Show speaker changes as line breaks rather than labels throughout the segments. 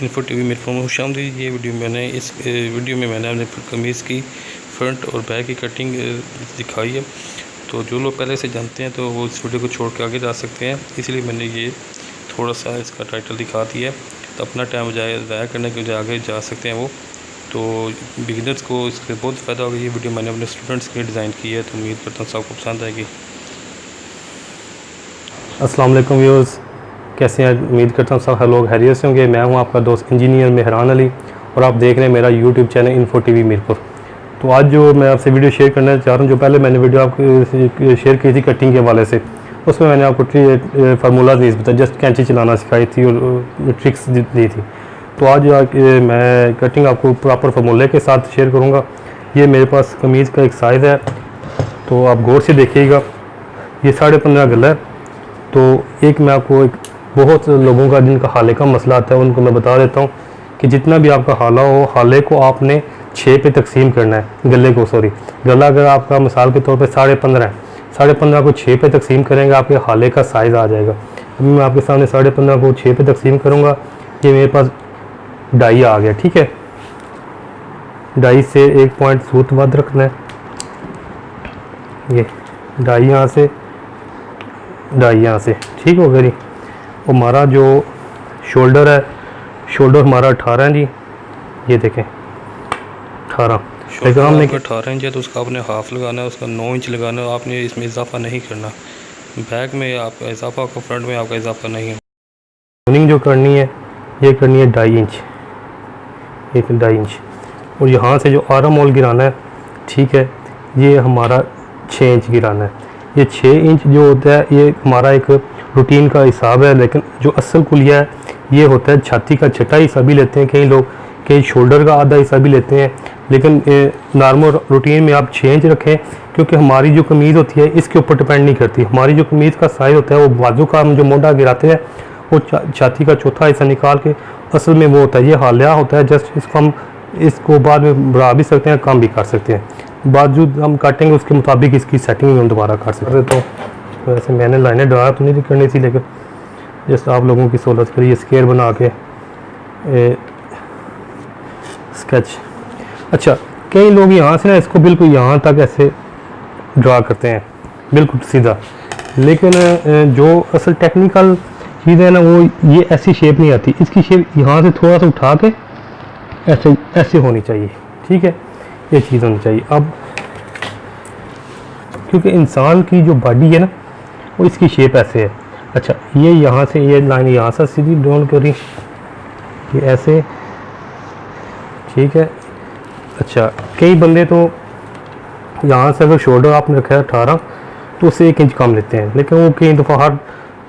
Info TV मेरे phone में खुशामदीद। ये इस वीडियो में मैंने अपने कमीज़ की फ्रंट और बैक की कटिंग दिखाई है। तो जो लोग पहले से जानते हैं तो वो इस वीडियो को छोड़ के आगे जा सकते हैं, इसलिए मैंने ये थोड़ा सा इसका टाइटल दिखा दिया है। तो अपना टाइम ज़ाया करने के लिए आगे जा सकते हैं वो। तो बिगिनर्स को इससे बहुत फ़ायदा होगा। ये वीडियो मैंने अपने स्टूडेंट्स के लिए डिज़ाइन की है, तो उम्मीद करता हूँ सबको पसंद आएगी।
अस्सलाम वालेकुम व्यूअर्स, कैसे हैं? उम्मीद करता हूँ सब लोग खैरियत से होंगे। मैं हूँ आपका दोस्त इंजीनियर मेहरान अली और आप देख रहे हैं मेरा YouTube channel info TV Mirpur. तो आज जो मैं आपसे वीडियो शेयर करना चाह रहा हूँ, जो पहले मैंने वीडियो आपको शेयर की थी कटिंग के हवाले से, उसमें मैंने आपको फार्मूलाज नहीं बताया, जस्ट कैंची चलाना सिखाई थी और ट्रिक्स दी थी। तो आज मैं कटिंग आपको प्रॉपर फार्मूले के साथ शेयर करूँगा। ये मेरे पास कमीज़ का एक साइज़ है, तो आप गौर से देखिएगा। ये 15.5 गला है। तो एक मैं आपको एक बहुत लोगों का जिनका हाले का मसला आता है उनको मैं बता देता हूँ कि जितना भी आपका हाला हो, हाले को आपने 6 पे तकसीम करना है। गले को गला अगर आपका मिसाल के तौर पे 15.5 है, 15.5 को 6 पे तकसीम करेंगे, आपके हाले का साइज़ आ जाएगा। अभी मैं आपके सामने 15.5 को 6 पे तकसीम करूँगा। ये मेरे पास डाई आ गया, ठीक है। डाई से 1 पॉइंट सूत वध रखना है। ये डाई यहाँ से, डाई यहाँ से, ठीक हो गया जी। हमारा जो शोल्डर है, शोल्डर हमारा 18 है जी। ये देखें 18।
शोल्डर हमने 18 इंच है तो उसका आपने हाफ लगाना है, उसका 9 इंच लगाना है। आपने इसमें इजाफा नहीं करना। बैक में आपका इजाफा होगा, फ्रंट में आपका इजाफा नहीं है।
रनिंग जो करनी है ये करनी है 2.5 इंच, एक 2.5 इंच। और यहाँ से जो आर्म होल गिराना है, ठीक है, ये हमारा 6 इंच गिराना है। ये 6 इंच जो होता है ये हमारा एक रूटीन का हिसाब है, लेकिन जो असल कुलिया है ये होता है छाती का छठा हिस्सा भी लेते हैं कई लोग, कई शोल्डर का आधा हिस्सा भी लेते हैं। लेकिन नॉर्मल रूटीन में आप 6 इंच रखें, क्योंकि हमारी जो कमीज़ होती है इसके ऊपर डिपेंड नहीं करती। हमारी जो कमीज़ का साइज़ होता है वो बाजू का हम जो मोटा गिराते हैं वो छाती का चौथा हिस्सा निकाल के असल में वो होता है, ये हालिया होता है। जस्ट इसको हम इसको बाद में बढ़ा भी सकते हैं, कम भी कर सकते हैं। बाजू हम काटेंगे उसके मुताबिक इसकी सेटिंग में हम दोबारा कर सकते हैं। तो वैसे मैंने लाइनें ड्रा तो नहीं करनी थी, लेकिन जैसे आप लोगों की सहूलत के लिए स्केयर बना के स्केच। अच्छा, कई लोग यहाँ से ना इसको बिल्कुल यहाँ तक ऐसे ड्रा करते हैं, बिल्कुल सीधा। लेकिन जो असल टेक्निकल चीज़ है ना, वो ये ऐसी शेप नहीं आती। इसकी शेप यहाँ से थोड़ा सा उठा के ऐसे ऐसे होनी चाहिए, ठीक है, ये चीज़ होनी चाहिए। अब क्योंकि इंसान की जो बॉडी है ना वो इसकी शेप ऐसे है। अच्छा, ये यहाँ से ये लाइन यहाँ से सीधी डाउन करी, ये ऐसे, ठीक है। अच्छा, कई बंदे तो यहाँ से अगर शोल्डर आपने रखा है 18 तो उससे 1 इंच कम लेते हैं, लेकिन वो कई दफ़ा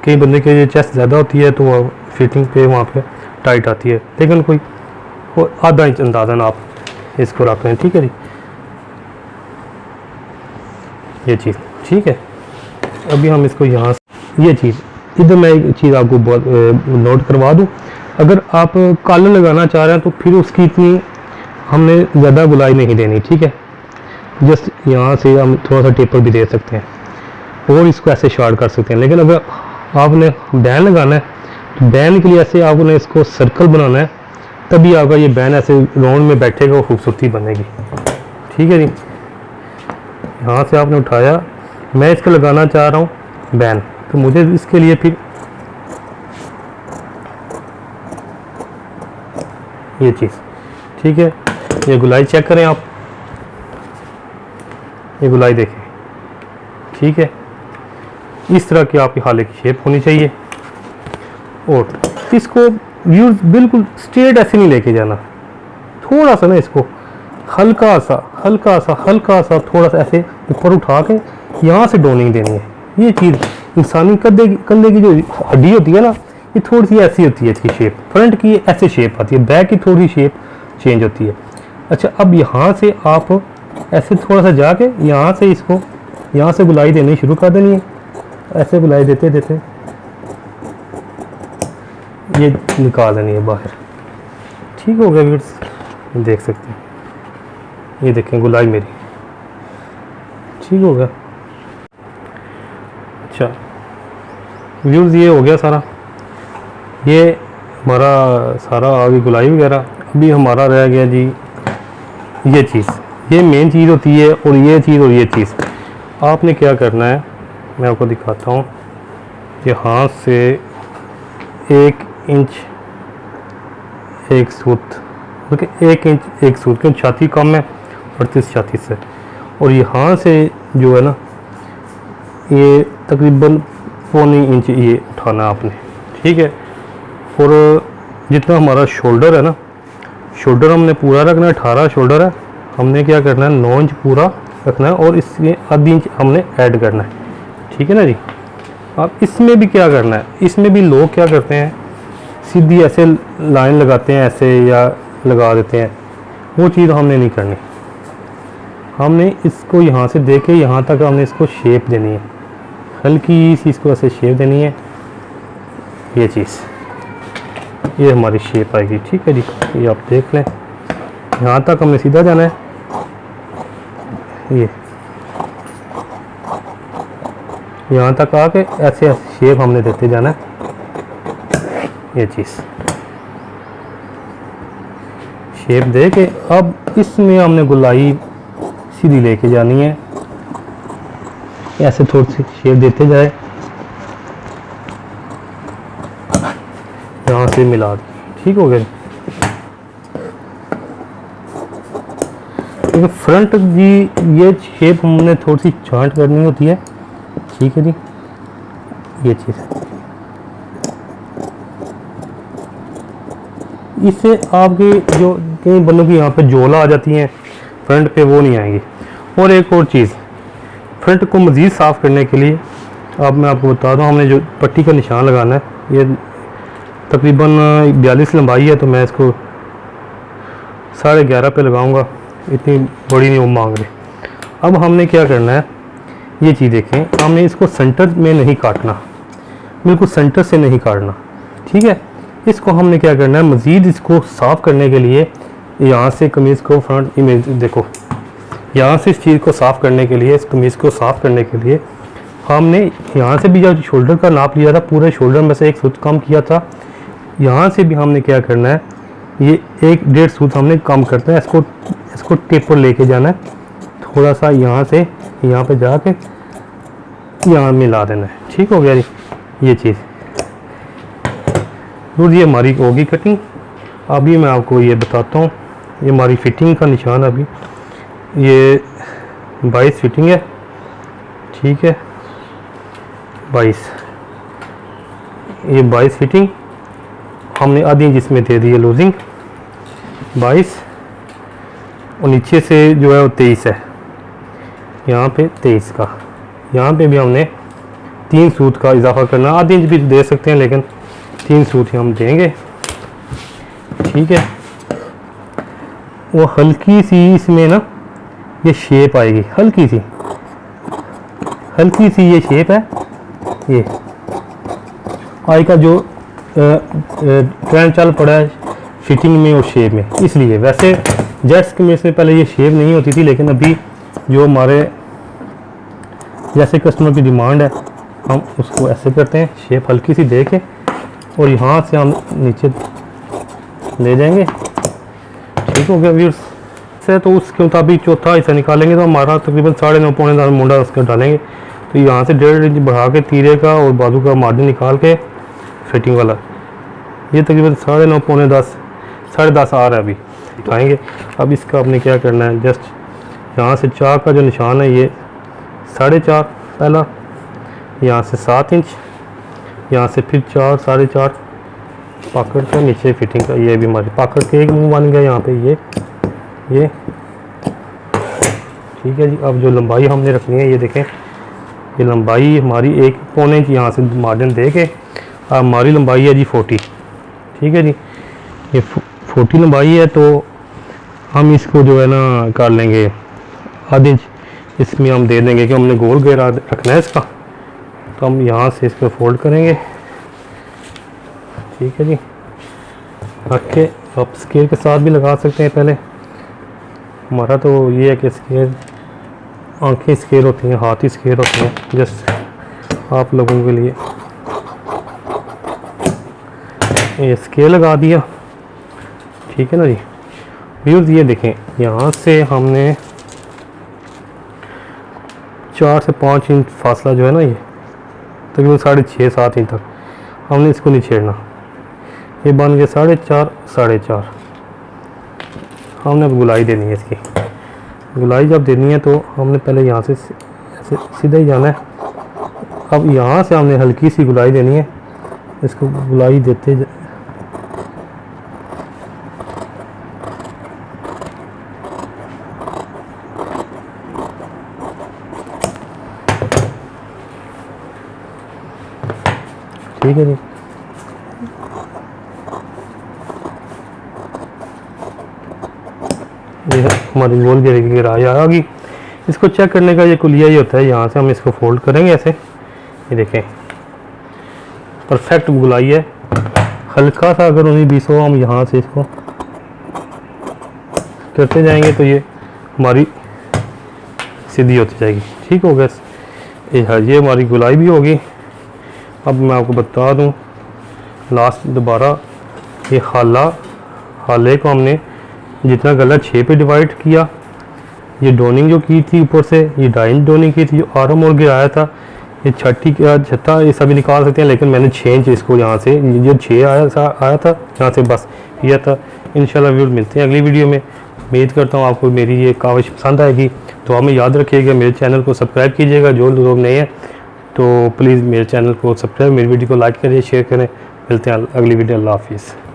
कई बंदे के चेस्ट ज़्यादा होती है तो वो फिटिंग पे वहाँ पे टाइट आती है। लेकिन कोई वो आधा इंच अंदाज़न आप इसको रख लें, ठीक है जी। ये चीज़ ठीक है। अभी हम इसको यहाँ से ये चीज़ इधर मैं एक चीज़ आपको नोट करवा दूँ। अगर आप कॉलर लगाना चाह रहे हैं तो फिर उसकी इतनी हमने ज़्यादा गुलाई नहीं देनी, ठीक है। जस्ट यहाँ से हम थोड़ा सा टेपर भी दे सकते हैं और इसको ऐसे शॉर्ट कर सकते हैं। लेकिन अगर आपने बैन लगाना है तो बैन के लिए ऐसे आपने इसको सर्कल बनाना है, तभी आपका ये बैन ऐसे राउंड में बैठेगा और खूबसूरती बनेगी, ठीक है जी। यहाँ से आपने उठाया, मैं इसको लगाना चाह रहा हूँ बैन, तो मुझे इसके लिए फिर ये चीज़, ठीक है। ये गुलाई चेक करें आप, ये गुलाई देखें, ठीक है। इस तरह की आपकी हाले की शेप होनी चाहिए। और इसको व्यूज बिल्कुल स्ट्रेट ऐसे नहीं लेके जाना, थोड़ा सा ना इसको हल्का सा थोड़ा सा ऐसे ऊपर उठा के यहाँ से डोनिंग देनी है। ये चीज़ इंसानी कंधे की जो हड्डी होती है ना, ये थोड़ी सी ऐसी होती है इसकी शेप, फ्रंट की ऐसे शेप आती है, बैक की थोड़ी शेप चेंज होती है। अच्छा, अब यहाँ से आप ऐसे थोड़ा सा जाके यहाँ से इसको यहाँ से गुलाई देनी शुरू कर देनी है। ऐसे गुलाई देते देते ये निकाल देनी है बाहर, ठीक हो गया व्यूअर्स, देख सकते हैं। ये देखें गुलाई मेरी ठीक हो गया। अच्छा व्यूअर्स, ये हो गया सारा। ये हमारा सारा आगे गुलाई वगैरह। अभी हमारा रह गया जी ये चीज़, ये मेन चीज़ होती है, और ये चीज़ और ये चीज़ आपने क्या करना है मैं आपको दिखाता हूँ। यहाँ से 1 इंच एक सूत, ओके 1 इंच एक सूत, क्योंकि छाती कम है 38 छाती से, और यहाँ से जो है ना ये तकरीबन 1.25 इंच ये उठाना आपने, ठीक है। और जितना हमारा शोल्डर है ना, शोल्डर हमने पूरा रखना है, 18 शोल्डर है, हमने क्या करना है 9 इंच पूरा रखना है, और इसमें आधी इंच हमने ऐड करना है, ठीक है ना जी। अब इसमें भी क्या करना है, इसमें भी लोग क्या करते हैं सीधी ऐसे लाइन लगाते हैं ऐसे, या लगा देते हैं, वो चीज़ हमने नहीं करनी। हमने इसको यहाँ से दे के यहाँ तक हमने इसको शेप देनी है, हल्की सी इसको ऐसे शेप देनी है, ये चीज़, ये हमारी शेप आएगी, ठीक है जी। ये आप देख लें, यहाँ तक हमने सीधा जाना है, ये यहाँ तक आके ऐसे ऐसे शेप हमने देते जाना है, ये चीज़ शेप दे के अब इसमें हमने गुलाई सीधी लेके जानी है, ऐसे थोड़ी सी शेप देते जाए, यहाँ से मिला दें, ठीक हो गया। क्योंकि फ्रंट जी ये शेप हमने थोड़ी सी जॉइंट करनी होती है, ठीक है जी। ये चीज़ इससे आपकी जो कई बंदों की यहाँ पे जोला आ जाती हैं फ्रंट पे, वो नहीं आएंगी। और एक और चीज़, फ्रंट को मज़ीद साफ़ करने के लिए अब मैं आपको बता दूँ, हमने जो पट्टी का निशान लगाना है, ये तकरीबन 42 लंबाई है, तो मैं इसको 11.5 पे लगाऊंगा, इतनी बड़ी नहीं वो मांग रहे। अब हमने क्या करना है, ये चीज़ देखें, हमने इसको सेंटर में नहीं काटना, बिल्कुल सेंटर से नहीं काटना, ठीक है। इसको हमने क्या करना है, मज़ीद इसको साफ़ करने के लिए यहाँ से कमीज़ को फ्रंट इमेज देखो, यहाँ से इस चीज़ को साफ़ करने के लिए, इस कमीज़ को साफ़ करने के लिए हमने यहाँ से भी जब शोल्डर का नाप लिया था, पूरे शोल्डर में से 1 सूत कम किया था, यहाँ से भी हमने क्या करना है, ये 1.5 सूत हमने कम करते हैं, इसको टिप पर लेके जाना है, थोड़ा सा यहाँ से यहाँ पे जाके यहाँ मिला देना है, ठीक हो गया जी। ये चीज़ तो ये हमारी होगी कटिंग। अभी मैं आपको ये बताता हूँ, ये हमारी फिटिंग का निशान, अभी ये 22 फिटिंग है, ठीक है 22, ये 22 फिटिंग हमने आधी इंच इसमें दे दी है लूजिंग 22, और नीचे से जो है वो 23 है, यहाँ पे 23 का, यहाँ पे भी हमने 3 सूत का इजाफा करना, आधी इंच भी दे सकते हैं लेकिन 3 सूत ही हम देंगे, ठीक है। वो हल्की सी इसमें ना ये शेप आएगी, हल्की सी ये शेप है, ये आई का जो ट्रेंड चल पड़ा है फिटिंग में और शेप में, इसलिए वैसे जेट्स के में से पहले ये शेप नहीं होती थी, लेकिन अभी जो हमारे जैसे कस्टमर की डिमांड है हम उसको ऐसे करते हैं, शेप हल्की सी दे के, और यहाँ से हम नीचे ले जाएंगे, ठीक हो गया व्यूअर्स से। तो उसके मुताबिक चौथा हिस्सा निकालेंगे तो हमारा तकरीबन 9.5 पौने 10 मुंडा उसका डालेंगे, तो यहाँ से 1.5 इंच बढ़ा के तीरे का और बाजू का मार्जिन निकाल के फिटिंग वाला, ये तकरीबन 9.5 पौने 10 10.5 आ रहा है, अभी उठाएँगे। अब इसका आपने क्या करना है, जस्ट यहाँ से 4 का जो निशान है ये 4.5 पहला, यहाँ से 7 इंच, यहाँ से फिर 4 4.5 पॉकेट का नीचे फिटिंग का, ये भी हमारी पॉकेट के एक मुंह बन गया यहाँ पे, ये ठीक है जी। अब जो लंबाई हमने रखनी है, ये देखें, ये लंबाई हमारी 1 पौने इंच यहाँ से मार्जिन दे के, हमारी लंबाई है जी 40, ठीक है जी। ये 40 लंबाई है, तो हम इसको जो है ना कर लेंगे आधी इंच, इसमें हम दे देंगे कि हमने गोल घेरा रखना है इसका, तो हम यहाँ से इसको फोल्ड करेंगे, ठीक है जी। रख के आप स्केल के साथ भी लगा सकते हैं, पहले हमारा तो ये है कि स्केल आंखें स्केल होती हैं, हाथ ही स्केल होते हैं, जस्ट आप लोगों के लिए ये स्केल लगा दिया, ठीक है ना जी। व्यूअर्स ये देखें, यहाँ से हमने 4 से 5 इंच फासला जो है ना, ये तकरीबन 6.5-7 इंच तक हमने इसको नहीं छेड़ना। ये बन गया 4.5 हमने अब गुलाई देनी है। इसकी गुलाई जब देनी है तो हमने पहले यहाँ से ऐसे सीधा ही जाना है। अब यहाँ से हमने हल्की सी गुलाई देनी है। इसको गुलाई देते ठीक है जी। ये हमारी गोल घेरे की गहराई आ गई। इसको चेक करने का ये कुलिया ही होता है, यहाँ से हम इसको फोल्ड करेंगे ऐसे। ये देखें परफेक्ट गुलाई है। हल्का सा अगर 19-20 हो, हम यहाँ से इसको करते जाएंगे तो ये हमारी सीधी होती जाएगी। ठीक हो गया, ये हमारी गुलाई भी होगी। अब मैं आपको बता दूं लास्ट दोबारा, ये हाले को हमने जितना गला 6 पे डिवाइड किया, ये डोनिंग जो की थी ऊपर से, ये डाइन डोनिंग की थी, जो आरम और गिराया था, ये छत्ता ये सभी निकाल सकते हैं, लेकिन मैंने 6 इंच इसको यहाँ से जो 6 आया था यहाँ से बस किया था। इंशाल्लाह वीडियो मिलते हैं अगली वीडियो में। उम्मीद करता हूँ आपको मेरी ये काविश पसंद आएगी। तो हमें याद रखिएगा, मेरे चैनल को सब्सक्राइब कीजिएगा। जो लोग नए हैं तो प्लीज़ मेरे चैनल को सब्सक्राइब, मेरी वीडियो को लाइक करिए, शेयर करें। मिलते हैं अगली वीडियो। अल्लाह हाफिज़।